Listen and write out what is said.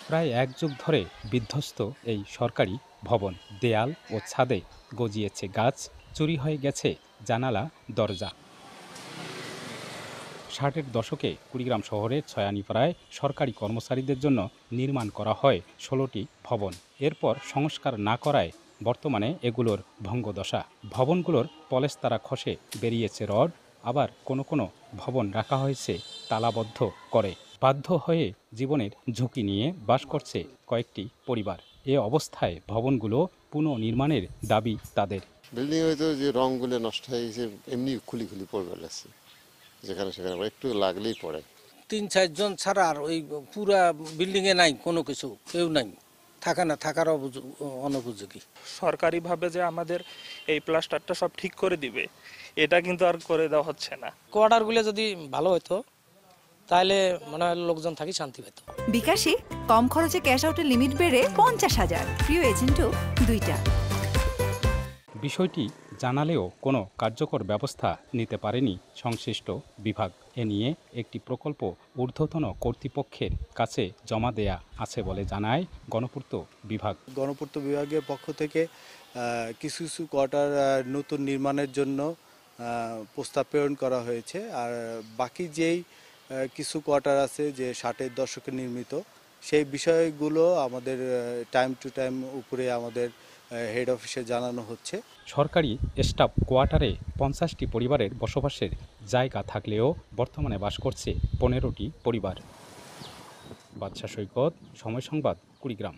প্রায় এক যুগ ধরে বিধ্বস্ত এই সরকারি ভবন, দেয়াল ও ছাদে গজিয়েছে গাছ, চুরি হয়ে গেছে জানালা দরজা। ৬০-এর দশকে কুড়িগ্রাম শহরের ছয়ানীপাড়ায় সরকারি কর্মচারীদের জন্য নির্মাণ করা হয় ১৬টি ভবন। এরপর সংস্কার না করায় বর্তমানে এগুলোর ভঙ্গদশা। ভবনগুলোর পলেস্তারা খসে বেরিয়েছে রড, আবার কোনো কোনো ভবন রাখা হয়েছে তালাবদ্ধ করে। বাধ্য হয়ে জীবনের ঝুঁকি নিয়ে বাস করছে কয়েকটি পরিবার। এ অবস্থায় ভবনগুলো পুনর্নির্মাণের দাবি তাদের। বিল্ডিং হয়তো যে রঙগুলো নষ্ট হয়ে গেছে, এমনি খুলি খুলি পড়বে লাগছে, যেখানে সেখানে একটু লাগলেই পড়ে। ৩-৪ জন ছাড়া আর ওই পুরা বিল্ডিংয়ে নাই কোনো কিছু, কেউ নাই, থাকার অনুপযোগী। সরকারিভাবে যে আমাদের এই প্লাস্টারটা সব ঠিক করে দিবে, এটা কিন্তু আর করে দেওয়া হচ্ছে না। কোয়ার্টারগুলো যদি ভালো হতো তাহলে মনে হয় লোকজন থাকি শান্তি পেত। বিকাশে কম খরচে ক্যাশ আউটের লিমিট বেড়ে ৫০,০০০, প্রিয় এজেন্টও ২টা। বিষয়টি জানালেও কোনো কার্যকর ব্যবস্থা নিতে পারেনি সংশ্লিষ্ট বিভাগ। এ নিয়ে একটি প্রকল্প ঊর্ধ্বতন কর্তৃপক্ষের কাছে জমা দেয়া আছে বলে জানায় গণপূর্ত বিভাগ। গণপূর্ত বিভাগের পক্ষ থেকে কিছু কিছু কোয়ার্টার নতুন নির্মাণের জন্য প্রস্তাব প্রেরণ করা হয়েছে। আর বাকি যেই কিছু কোয়ার্টার আছে যে ৬০-এর দশকে নির্মিত, সেই বিষয়গুলো আমাদের টাইম টু টাইম উপরে আমাদের হেড অফিসে জানানো হচ্ছে। সরকারি স্টাফ কোয়ার্টারে ৫০টি পরিবারের বসবাসের জায়গা থাকলেও বর্তমানে বাস করছে ১৫টি পরিবার। বাদশা সৈকত, সময় সংবাদ, কুড়িগ্রাম।